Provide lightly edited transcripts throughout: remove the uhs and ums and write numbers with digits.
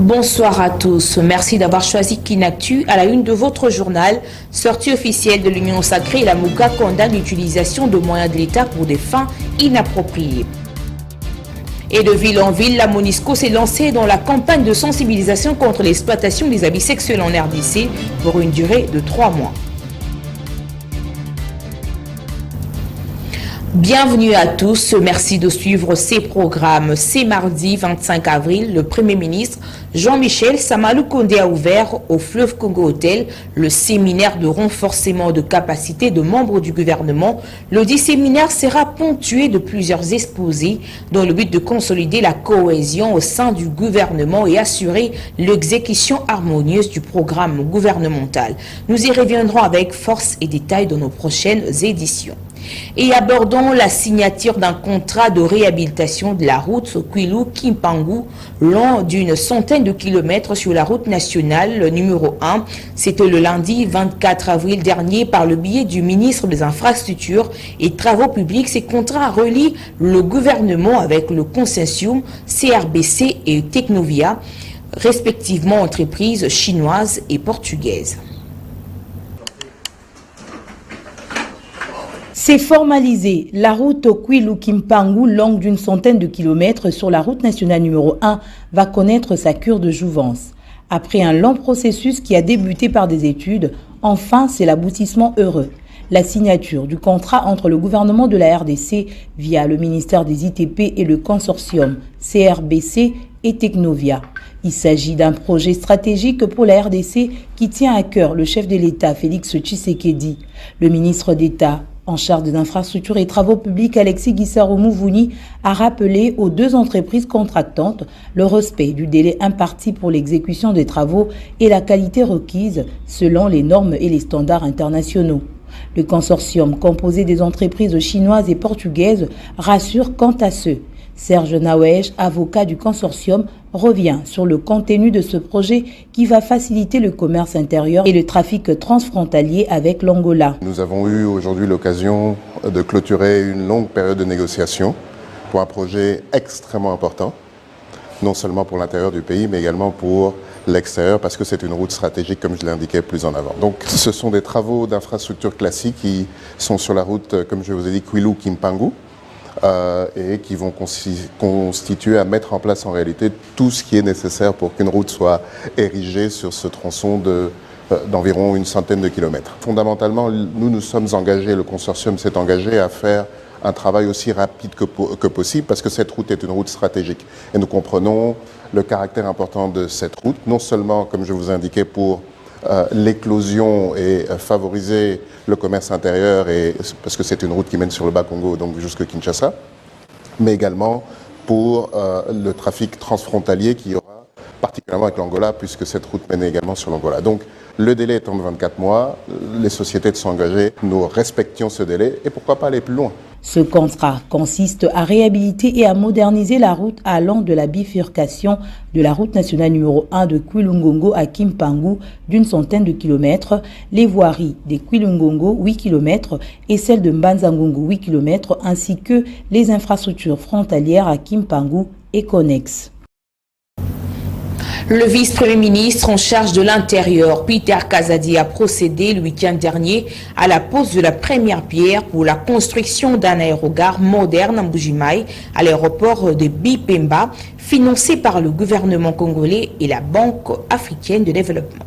Bonsoir à tous. Merci d'avoir choisi Kinactu à la une de votre journal. Sortie officielle de l'Union sacrée, la MOUCA condamne l'utilisation de moyens de l'État pour des fins inappropriées. Et de ville en ville, la MONUSCO s'est lancée dans la campagne de sensibilisation contre l'exploitation des habits sexuels en RDC pour une durée de 3 mois. Bienvenue à tous, merci de suivre ces programmes. C'est mardi 25 avril, le Premier ministre Jean-Michel Samalou Kondé a ouvert au Fleuve Congo Hotel le séminaire de renforcement de capacité de membres du gouvernement. Le dit séminaire sera ponctué de plusieurs exposés dans le but de consolider la cohésion au sein du gouvernement et assurer l'exécution harmonieuse du programme gouvernemental. Nous y reviendrons avec force et détails dans nos prochaines éditions. Et abordons la signature d'un contrat de réhabilitation de la route Kwilu-Kimpangu long d'une centaine de kilomètres sur la route nationale numéro 1. C'était le lundi 24 avril dernier par le biais du ministre des Infrastructures et Travaux Publics. Ces contrats relient le gouvernement avec le consortium CRBC et Technovia, respectivement entreprises chinoises et portugaises. C'est formalisé. La route Kwilu-Kimpangu, longue d'une centaine de kilomètres sur la route nationale numéro 1, va connaître sa cure de jouvence. Après un long processus qui a débuté par des études, enfin c'est l'aboutissement heureux. La signature du contrat entre le gouvernement de la RDC via le ministère des ITP et le consortium CRBC et Technovia. Il s'agit d'un projet stratégique pour la RDC qui tient à cœur le chef de l'État Félix Tshisekedi. Le ministre d'État en charge des infrastructures et travaux publics, Alexis Guissaro-Mouvouni, a rappelé aux deux entreprises contractantes le respect du délai imparti pour l'exécution des travaux et la qualité requise selon les normes et les standards internationaux. Le consortium composé des entreprises chinoises et portugaises rassure quant à ce. Serge Nawej, avocat du consortium, revient sur le contenu de ce projet qui va faciliter le commerce intérieur et le trafic transfrontalier avec l'Angola. Nous avons eu aujourd'hui l'occasion de clôturer une longue période de négociation pour un projet extrêmement important, non seulement pour l'intérieur du pays, mais également pour l'extérieur, parce que c'est une route stratégique, comme je l'indiquais plus en avant. Donc ce sont des travaux d'infrastructure classiques qui sont sur la route, comme je vous ai dit, Kwilu-Kimpangu, et qui vont constituer à mettre en place en réalité tout ce qui est nécessaire pour qu'une route soit érigée sur ce tronçon d'environ une centaine de kilomètres. Fondamentalement, nous sommes engagés, le consortium s'est engagé à faire un travail aussi rapide que possible parce que cette route est une route stratégique. Et nous comprenons le caractère important de cette route, non seulement, comme je vous ai indiqué, pour l'éclosion et favoriser le commerce intérieur, parce que c'est une route qui mène sur le Bas-Congo, donc jusque Kinshasa, mais également pour le trafic transfrontalier qu'il y aura, particulièrement avec l'Angola, puisque cette route mène également sur l'Angola. Donc le délai étant de 24 mois, les sociétés sont engagées, nous respections ce délai et pourquoi pas aller plus loin. Ce contrat consiste à réhabiliter et à moderniser la route allant de la bifurcation de la route nationale numéro 1 de Kwilu-Ngongo à Kimpangu d'une centaine de kilomètres, les voiries des Kwilu-Ngongo 8 km et celles de Mbanza-Ngongo 8 km ainsi que les infrastructures frontalières à Kimpangu et connexes. Le vice-premier ministre en charge de l'Intérieur, Peter Kazadi, a procédé le week-end dernier à la pose de la première pierre pour la construction d'un aérogare moderne en Mbujimayi à l'aéroport de Bipemba, financé par le gouvernement congolais et la Banque africaine de développement.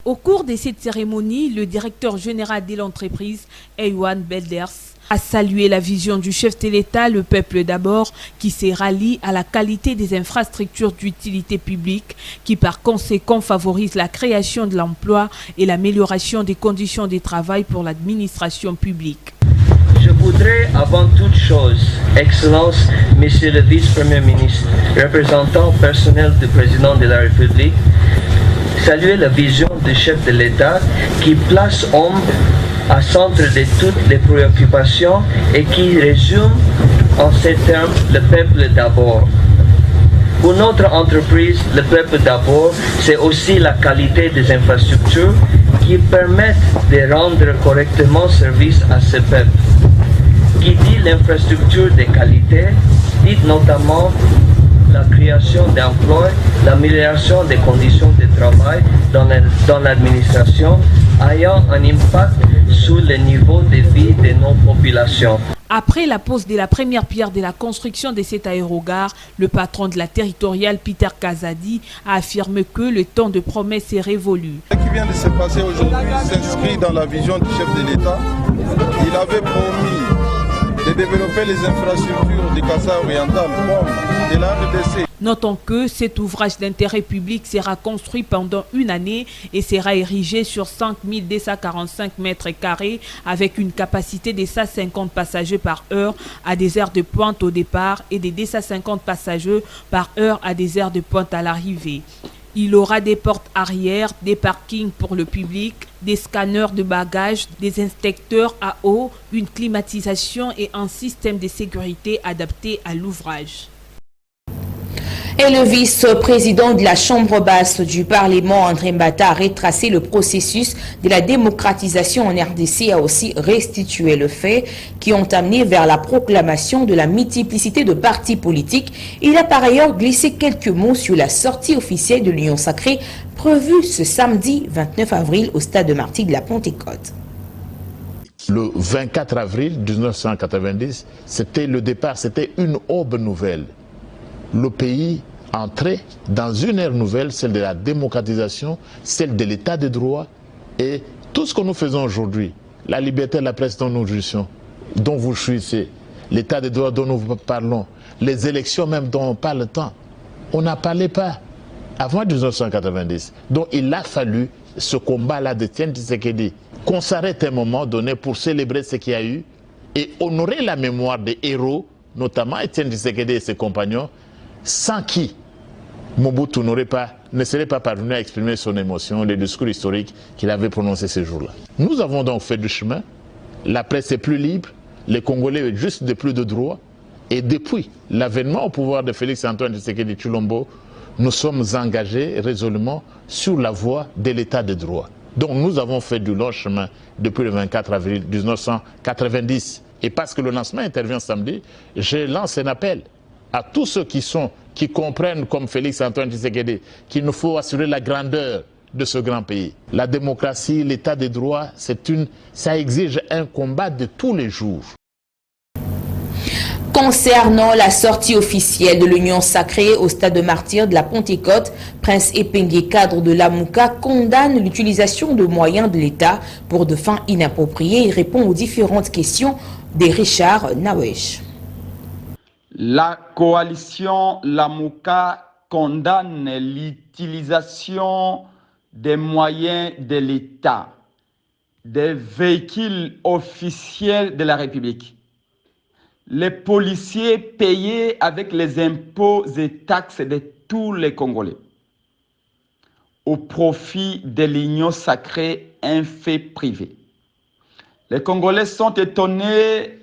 Au cours de cette cérémonie, le directeur général de l'entreprise, Ewan Belders, a salué la vision du chef de l'État, le peuple d'abord, qui se rallie à la qualité des infrastructures d'utilité publique, qui par conséquent favorise la création de l'emploi et l'amélioration des conditions de travail pour l'administration publique. Je voudrais avant toute chose, Excellence, Monsieur le Vice-Premier ministre, représentant personnel du Président de la République, saluer la vision du chef de l'État qui place homme au centre de toutes les préoccupations et qui résume en ces termes le peuple d'abord. Pour notre entreprise, le peuple d'abord, c'est aussi la qualité des infrastructures qui permettent de rendre correctement service à ce peuple. Qui dit l'infrastructure de qualité, dit notamment la création d'emplois, l'amélioration des conditions de travail dans l'administration, ayant un impact sur le niveau de vie de nos populations. Après la pose de la première pierre de la construction de cet aérogare, le patron de la territoriale, Peter Kazadi, a affirmé que le temps de promesse est révolu. Ce qui vient de se passer aujourd'hui s'inscrit dans la vision du chef de l'État. Il avait promis de développer les infrastructures du Kasaï oriental comme de la RDC. Notons que cet ouvrage d'intérêt public sera construit pendant une année et sera érigé sur 5245 mètres carrés avec une capacité de 150 passagers par heure à des heures de pointe au départ et de 250 passagers par heure à des heures de pointe à l'arrivée. Il aura des portes arrière, des parkings pour le public, des scanners de bagages, des inspecteurs à eau, une climatisation et un système de sécurité adapté à l'ouvrage. Et le vice-président de la Chambre basse du Parlement, André Mbata, a retracé le processus de la démocratisation en RDC et a aussi restitué le fait qui ont amené vers la proclamation de la multiplicité de partis politiques. Il a par ailleurs glissé quelques mots sur la sortie officielle de l'Union sacrée prévue ce samedi 29 avril au stade de Martyrs de la Pentecôte. Le 24 avril 1990, c'était le départ, c'était une aube nouvelle. Le pays entrait dans une ère nouvelle, celle de la démocratisation, celle de l'état de droit et tout ce que nous faisons aujourd'hui, la liberté de la presse dont nous jouissons, dont vous jouissez, l'état de droit dont nous parlons, les élections même dont on parle tant, on n'en parlait pas avant 1990. Donc il a fallu ce combat-là de Etienne Tshisekedi, qu'on s'arrête à un moment donné pour célébrer ce qu'il y a eu et honorer la mémoire des héros, notamment Etienne Tshisekedi et ses compagnons, sans qui Mobutu ne serait pas parvenu à exprimer son émotion, les discours historiques qu'il avait prononcés ces jours-là. Nous avons donc fait du chemin, la presse est plus libre, les Congolais ont juste de plus de droits, et depuis l'avènement au pouvoir de Félix-Antoine Tshisekedi Tshilombo, nous sommes engagés résolument sur la voie de l'état de droit. Donc nous avons fait du long chemin depuis le 24 avril 1990. Et parce que le lancement intervient samedi, je lance un appel à tous ceux qui comprennent comme Félix-Antoine Tshisekedi qu'il nous faut assurer la grandeur de ce grand pays. La démocratie, l'état de droit, ça exige un combat de tous les jours. Concernant la sortie officielle de l'Union sacrée au stade de Martyrs de la Pentecôte, Prince Epengue, cadre de l'AMUCA, condamne l'utilisation de moyens de l'État pour de fins inappropriées et répond aux différentes questions de Richard Nawesh. La coalition LAMUCA condamne l'utilisation des moyens de l'État, des véhicules officiels de la République, les policiers payés avec les impôts et taxes de tous les Congolais, au profit de l'Union sacrée, un fait privé. Les Congolais sont étonnés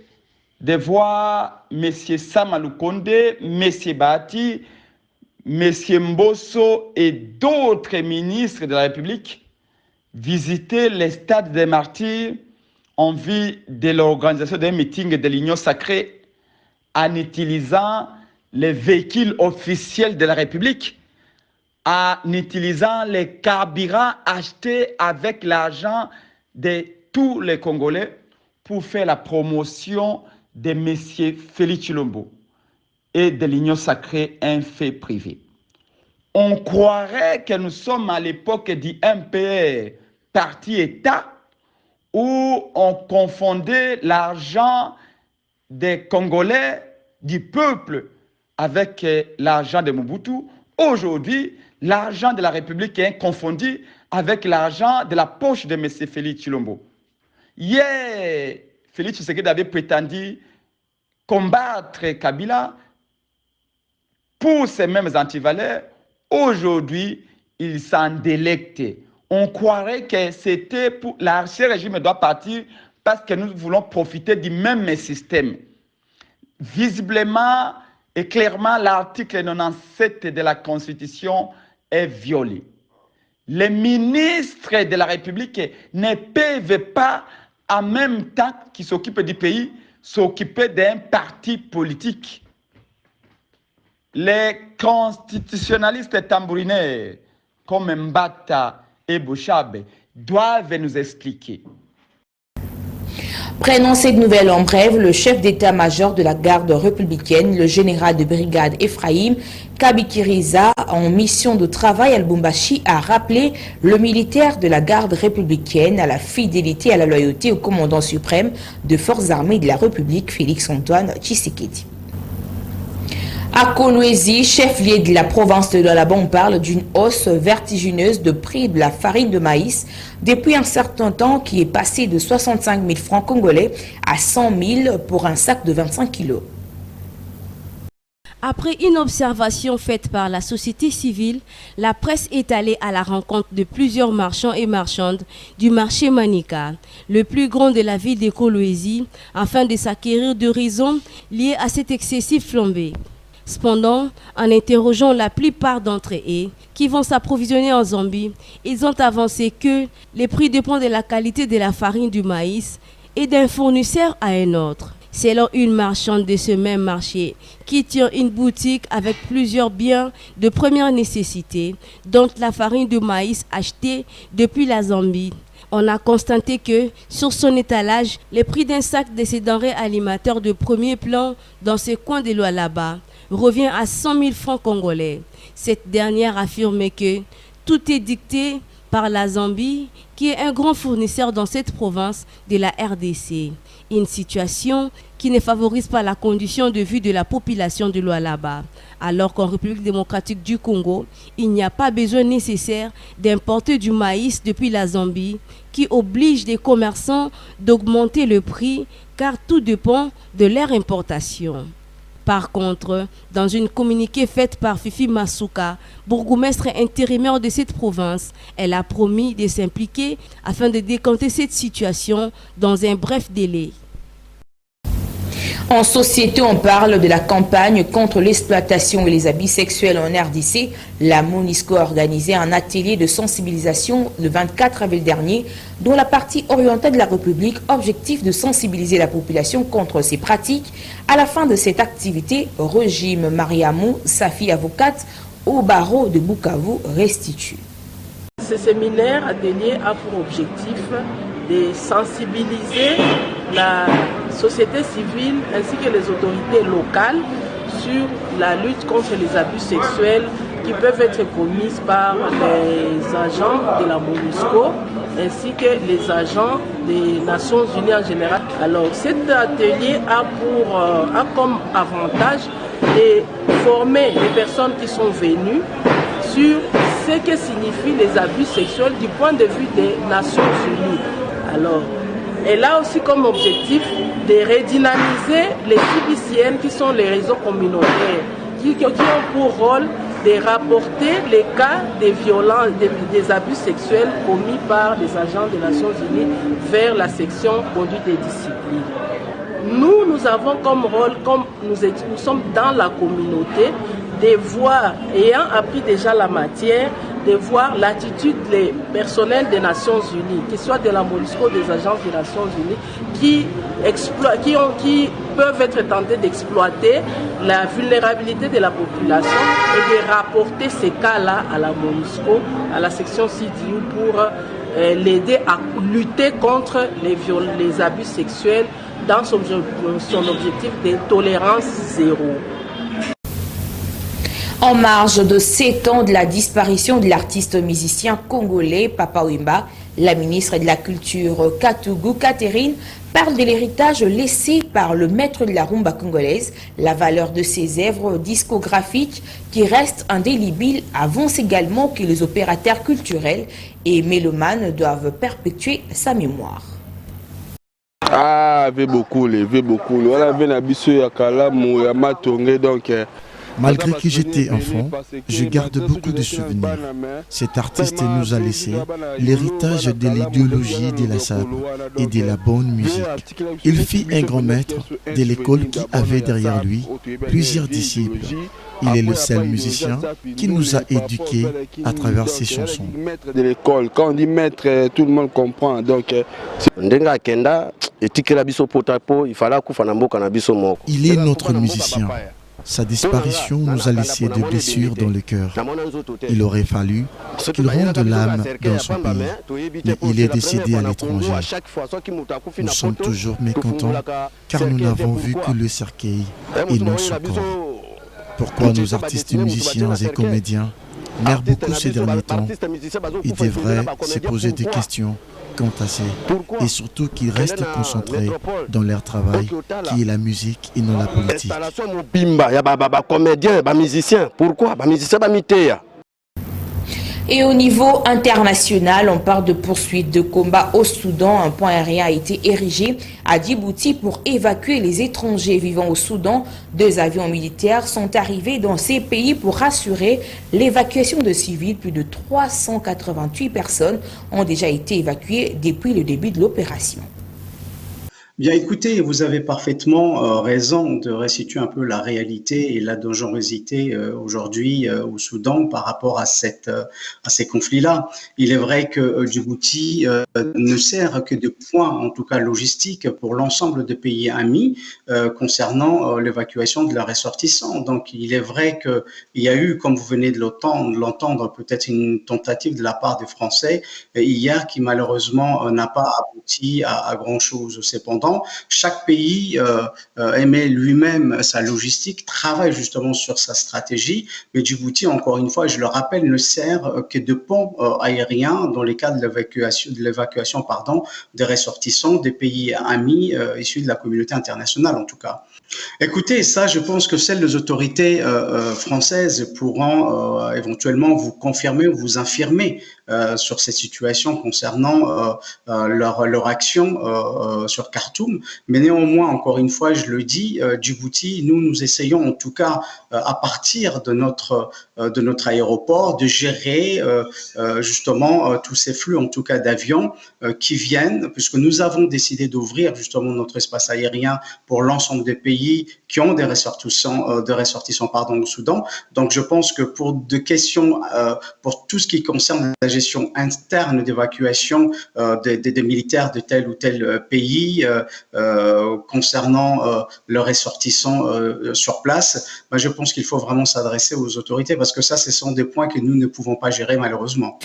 de voir M. Samalukonde, M. Bahati, M. Mbosso et d'autres ministres de la République visiter les stades des Martyrs en vue de l'organisation d'un meeting de l'Union sacrée en utilisant les véhicules officiels de la République, en utilisant les carburants achetés avec l'argent de tous les Congolais pour faire la promotion de M. Félix Tshilombo et de l'Union sacrée, un fait privé. On croirait que nous sommes à l'époque du MPR, parti-État, où on confondait l'argent des Congolais, du peuple, avec l'argent de Mobutu. Aujourd'hui, l'argent de la République est confondu avec l'argent de la poche de M. Félix Tshilombo. Hier, Félix Tshisekedi avait prétendu combattre Kabila pour ces mêmes antivaleurs. Aujourd'hui, il s'en délecte. On croirait que c'était pour... Ce régime doit partir parce que nous voulons profiter du même système. Visiblement et clairement, l'article 97 de la Constitution est violé. Les ministres de la République ne peuvent pas, en même temps qu'ils s'occupent du pays, s'occuper d'un parti politique. Les constitutionnalistes tambourinaires comme Mbata et Bouchabe doivent nous expliquer. Prenant cette nouvelle en brève, le chef d'état-major de la garde républicaine, le général de brigade Ephraim Kabikiriza, en mission de travail à Lubumbashi, a rappelé le militaire de la garde républicaine à la fidélité et à la loyauté au commandant suprême des forces armées de la République, Félix-Antoine Tshisekedi. À Kolwezi, chef-lieu de la province de Lualaba, on parle d'une hausse vertigineuse de prix de la farine de maïs depuis un certain temps qui est passé de 65 000 francs congolais à 100 000 pour un sac de 25 kilos. Après une observation faite par la société civile, la presse est allée à la rencontre de plusieurs marchands et marchandes du marché Manika, le plus grand de la ville de Kolwezi, afin de s'acquérir de raisons liées à cette excessive flambée. Cependant, en interrogeant la plupart d'entre eux qui vont s'approvisionner en Zambie, ils ont avancé que les prix dépendent de la qualité de la farine du maïs et d'un fournisseur à un autre. Selon une marchande de ce même marché qui tient une boutique avec plusieurs biens de première nécessité, dont la farine de maïs achetée depuis la Zambie, on a constaté que sur son étalage, les prix d'un sac de ces denrées alimentaires de premier plan dans ce coin de Lualaba revient à 100 000 francs congolais. Cette dernière affirme que tout est dicté par la Zambie, qui est un grand fournisseur dans cette province de la RDC. Une situation qui ne favorise pas la condition de vie de la population de Lualaba. Alors qu'en République démocratique du Congo, il n'y a pas besoin nécessaire d'importer du maïs depuis la Zambie, qui oblige les commerçants d'augmenter le prix, car tout dépend de leur importation. Par contre, dans une communiqué faite par Fifi Masuka, bourgmestre intérimaire de cette province, elle a promis de s'impliquer afin de décanter cette situation dans un bref délai. En société, on parle de la campagne contre l'exploitation et les abus sexuels en RDC. La MONUSCO a organisé un atelier de sensibilisation le 24 avril dernier, dont la partie orientale de la République, objectif de sensibiliser la population contre ces pratiques. À la fin de cette activité, Régime Mariamou, Safi avocate, au barreau de Bukavu, restitue. Ce séminaire atelier a pour objectif de sensibiliser la société civile ainsi que les autorités locales sur la lutte contre les abus sexuels qui peuvent être commis par les agents de la MONUSCO ainsi que les agents des Nations Unies en général. Alors cet atelier a comme avantage de former les personnes qui sont venues sur ce que signifient les abus sexuels du point de vue des Nations Unies. Alors, elle a aussi comme objectif de redynamiser les CBCN qui sont les réseaux communautaires, qui ont pour rôle de rapporter les cas de violences, des abus sexuels commis par les agents des Nations Unies vers la section conduite et discipline. Nous avons comme rôle, comme nous sommes dans la communauté, de voir, ayant appris déjà la matière, de voir l'attitude des personnels des Nations Unies, qu'ils soient de la MONUSCO, des agences des Nations Unies, qui peuvent être tentés d'exploiter la vulnérabilité de la population et de rapporter ces cas-là à la MONUSCO, à la section CDU pour l'aider à lutter contre les abus sexuels dans son objectif de tolérance zéro. En marge de 7 ans de la disparition de l'artiste musicien congolais Papa Wemba, la ministre de la Culture Katougou Catherine parle de l'héritage laissé par le maître de la rumba congolaise. La valeur de ses œuvres discographiques qui restent indélébiles avance également que les opérateurs culturels et mélomanes doivent perpétuer sa mémoire. Ah, beaucoup. Malgré que j'étais enfant, je garde beaucoup de souvenirs. Cet artiste nous a laissé l'héritage de l'idéologie de la sabre et de la bonne musique. Il fut un grand maître de l'école qui avait derrière lui plusieurs disciples. Il est le seul musicien qui nous a éduqués à travers ses chansons. De l'école, quand on dit maître, tout le monde comprend. Donc, il est notre musicien. Sa disparition nous a laissé des blessures dans le cœur. Il aurait fallu qu'il rende l'âme dans son pays, mais il est décédé à l'étranger. Nous sommes toujours mécontents car nous n'avons vu que le cercueil et non son corps. Pourquoi nos artistes, musiciens et comédiens meurent beaucoup ces derniers temps? Ils devraient se poser des questions quant à ça, et surtout qu'ils restent concentrés dans leur travail, qui est la musique et non la politique. Et au niveau international, on parle de poursuite de combat au Soudan. Un point aérien a été érigé à Djibouti pour évacuer les étrangers vivant au Soudan. 2 avions militaires sont arrivés dans ces pays pour assurer l'évacuation de civils. Plus de 388 personnes ont déjà été évacuées depuis le début de l'opération. Bien écoutez, vous avez parfaitement raison de restituer un peu la réalité et la dangerosité aujourd'hui au Soudan par rapport à ces conflits-là. Il est vrai que Djibouti ne sert que de point, en tout cas logistique, pour l'ensemble des pays amis concernant l'évacuation de leurs ressortissants. Donc il est vrai qu'il y a eu, comme vous venez de l'entendre, peut-être une tentative de la part des Français hier qui malheureusement n'a pas abouti à grand-chose. Cependant, chaque pays émet lui-même sa logistique, travaille justement sur sa stratégie, mais Djibouti, encore une fois, je le rappelle, ne sert que de pont aérien dans les cas de l'évacuation des ressortissants des pays amis issus de la communauté internationale en tout cas. Écoutez, ça, je pense que seules les autorités françaises pourront éventuellement vous confirmer ou vous infirmer sur cette situation concernant leur action sur Khartoum. Mais néanmoins, encore une fois, je le dis, Djibouti, nous essayons en tout cas à partir de notre aéroport de gérer justement tous ces flux, en tout cas d'avions qui viennent, puisque nous avons décidé d'ouvrir justement notre espace aérien pour l'ensemble des pays qui ont des ressortissants au Soudan. Donc je pense que pour des questions, pour tout ce qui concerne la gestion interne d'évacuation des militaires de tel ou tel pays concernant leurs ressortissants sur place, je pense qu'il faut vraiment s'adresser aux autorités parce que ça, ce sont des points que nous ne pouvons pas gérer malheureusement.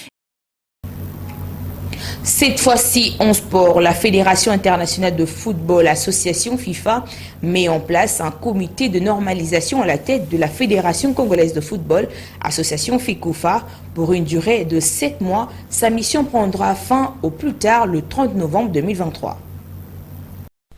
Cette fois-ci, en sport, la Fédération internationale de football, association FIFA, met en place un comité de normalisation à la tête de la Fédération congolaise de football, association FECOFA, pour une durée de 7 mois. Sa mission prendra fin au plus tard le 30 novembre 2023.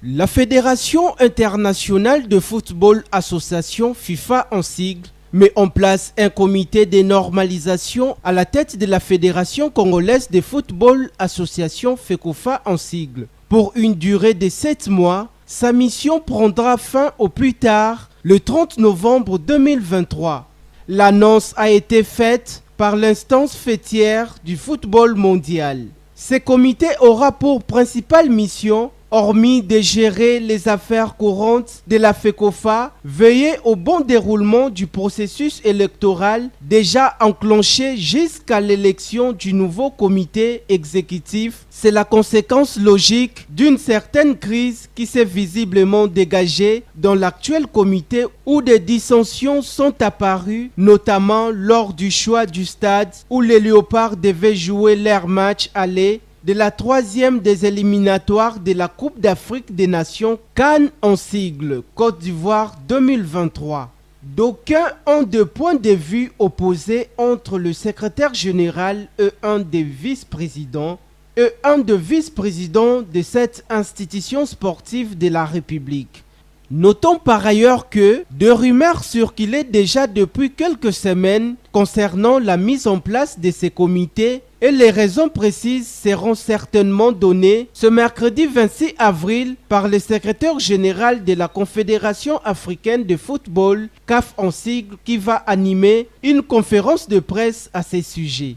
La Fédération internationale de football, association FIFA en sigle, met en place un comité de normalisation à la tête de la Fédération congolaise de football, association FECOFA en sigle. Pour une durée de 7 mois, sa mission prendra fin au plus tard le 30 novembre 2023. L'annonce a été faite par l'instance fêtière du football mondial. Ce comité aura pour principale mission, hormis de gérer les affaires courantes de la FECOFA, veiller au bon déroulement du processus électoral déjà enclenché jusqu'à l'élection du nouveau comité exécutif. C'est la conséquence logique d'une certaine crise qui s'est visiblement dégagée dans l'actuel comité où des dissensions sont apparues, notamment lors du choix du stade où les Léopards devaient jouer leur match aller de la 3e des éliminatoires de la Coupe d'Afrique des Nations CAN en sigle, Côte d'Ivoire 2023. D'aucuns ont deux points de vue opposés entre le secrétaire général et un des vice-présidents de cette institution sportive de la République. Notons par ailleurs que des rumeurs circulaient déjà depuis quelques semaines concernant la mise en place de ces comités et les raisons précises seront certainement données ce mercredi 26 avril par le secrétaire général de la Confédération africaine de football, CAF en sigle, qui va animer une conférence de presse à ces sujets.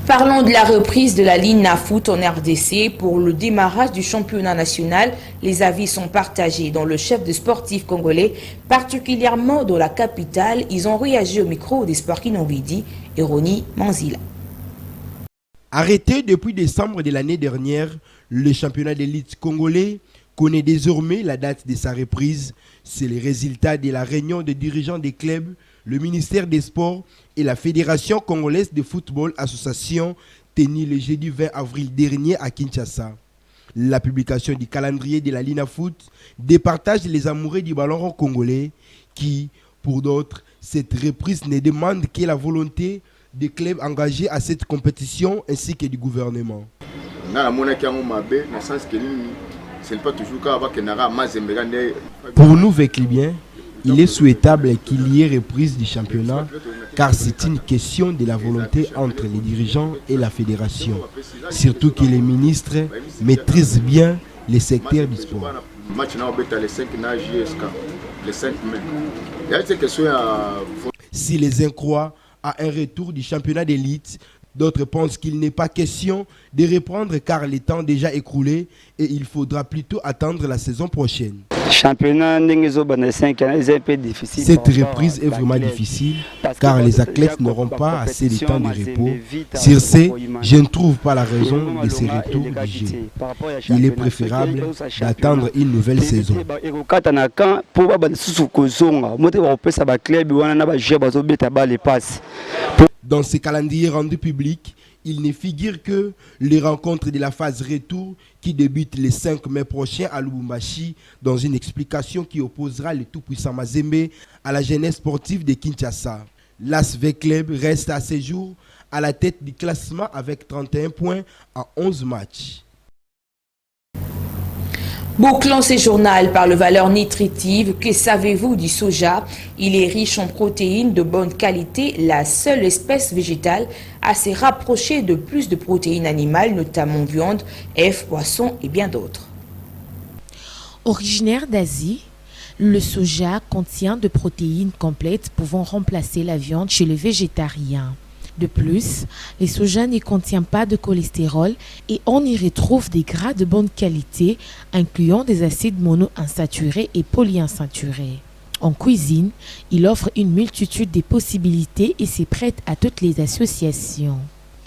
Parlons de la reprise de la Ligue Nafoot en RDC. Pour le démarrage du championnat national, les avis sont partagés dans le chef de sportifs congolais, particulièrement dans la capitale. Ils ont réagi au micro des Sports Kinonvidi et Roni Manzila. Arrêté depuis décembre de l'année dernière, le championnat d'élite congolais connaît désormais la date de sa reprise. C'est le résultat de la réunion des dirigeants des clubs, le ministère des Sports et la Fédération congolaise de football association tenue le jeudi 20 avril dernier à Kinshasa. La publication du calendrier de la Lina Foot départage les amoureux du ballon rond congolais qui, pour d'autres, cette reprise ne demande que la volonté des clubs engagés à cette compétition ainsi que du gouvernement. Pour nous, Veclibien, il est souhaitable qu'il y ait reprise du championnat car c'est une question de la volonté entre les dirigeants et la fédération. Surtout que les ministres maîtrisent bien les secteurs du sport. Si les uns croient à un retour du championnat d'élite, d'autres pensent qu'il n'est pas question de reprendre car le temps déjà écoulé et il faudra plutôt attendre la saison prochaine. Cette reprise est vraiment difficile car les athlètes n'auront pas assez de temps de repos. Sur ce, je ne trouve pas la raison de ce retour du jeu. Il est préférable d'attendre une nouvelle saison. Dans ce calendrier rendu public, il ne figure que les rencontres de la phase retour qui débutent le 5 mai prochain à Lubumbashi dans une explication qui opposera le tout-puissant Mazembe à la jeunesse sportive de Kinshasa. L'ASV Club reste à ce jour à la tête du classement avec 31 points en 11 matchs. Bouclons ce journal par le valeur nutritive. Que savez-vous du soja? Il est riche en protéines de bonne qualité, la seule espèce végétale à se rapprocher de plus de protéines animales, notamment viande, œufs, poissons et bien d'autres. Originaire d'Asie, le soja contient de protéines complètes pouvant remplacer la viande chez les végétariens. De plus, le soja ne contient pas de cholestérol et on y retrouve des gras de bonne qualité, incluant des acides monoinsaturés et polyinsaturés. En cuisine, il offre une multitude de possibilités et s'est prête à toutes les associations.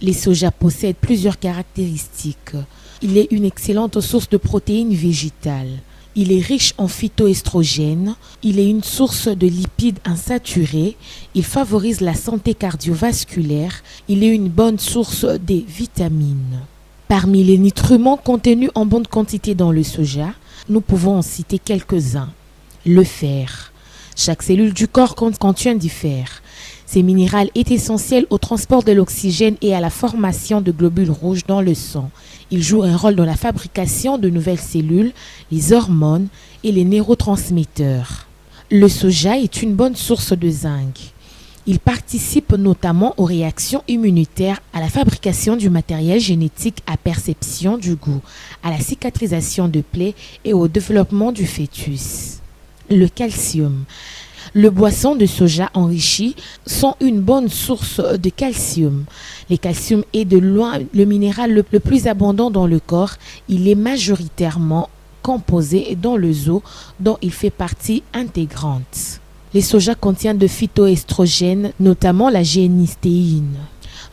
Le soja possède plusieurs caractéristiques. Il est une excellente source de protéines végétales. Il est riche en phytoestrogènes, il est une source de lipides insaturés, il favorise la santé cardiovasculaire, il est une bonne source de vitamines. Parmi les nutriments contenus en bonne quantité dans le soja, nous pouvons en citer quelques-uns. Le fer. Chaque cellule du corps contient du fer. Ce minéral est essentiel au transport de l'oxygène et à la formation de globules rouges dans le sang. Il joue un rôle dans la fabrication de nouvelles cellules, les hormones et les neurotransmetteurs. Le soja est une bonne source de zinc. Il participe notamment aux réactions immunitaires, à la fabrication du matériel génétique à perception du goût, à la cicatrisation de plaies et au développement du fœtus. Le calcium. Le boisson de soja enrichi sont une bonne source de calcium. Le calcium est de loin le minéral le plus abondant dans le corps. Il est majoritairement composé dans les os dont il fait partie intégrante. Le soja contient de phytoestrogènes, notamment la génistéine.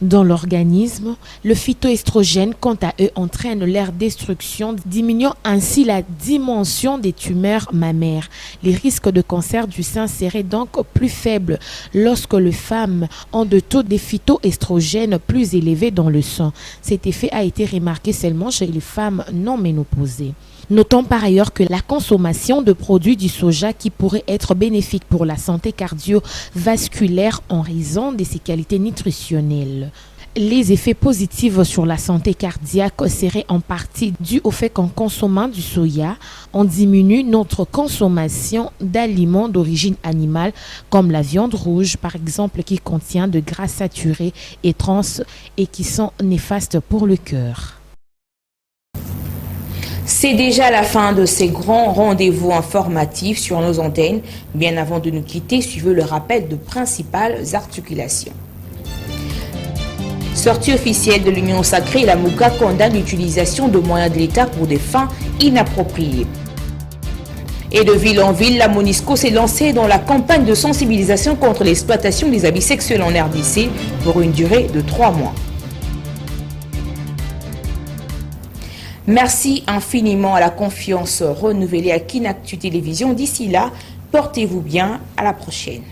Dans l'organisme, le phytoestrogène, quant à eux, entraîne leur destruction, diminuant ainsi la dimension des tumeurs mammaires. Les risques de cancer du sein seraient donc plus faibles lorsque les femmes ont de taux de phytoestrogènes plus élevés dans le sang. Cet effet a été remarqué seulement chez les femmes non ménopausées. Notons par ailleurs que la consommation de produits du soja qui pourraient être bénéfiques pour la santé cardiovasculaire en raison de ses qualités nutritionnelles. Les effets positifs sur la santé cardiaque seraient en partie dus au fait qu'en consommant du soja, on diminue notre consommation d'aliments d'origine animale comme la viande rouge par exemple qui contient de gras saturés et trans et qui sont néfastes pour le cœur. C'est déjà la fin de ces grands rendez-vous informatifs sur nos antennes. Bien avant de nous quitter, suivez le rappel de principales articulations. Sortie officielle de l'Union sacrée, la MOUCA condamne l'utilisation de moyens de l'État pour des fins inappropriées. Et de ville en ville, la MONUSCO s'est lancée dans la campagne de sensibilisation contre l'exploitation des habits sexuels en RDC pour une durée de 3 mois. Merci infiniment à la confiance renouvelée à Kinactu Télévision. D'ici là, portez-vous bien. À la prochaine.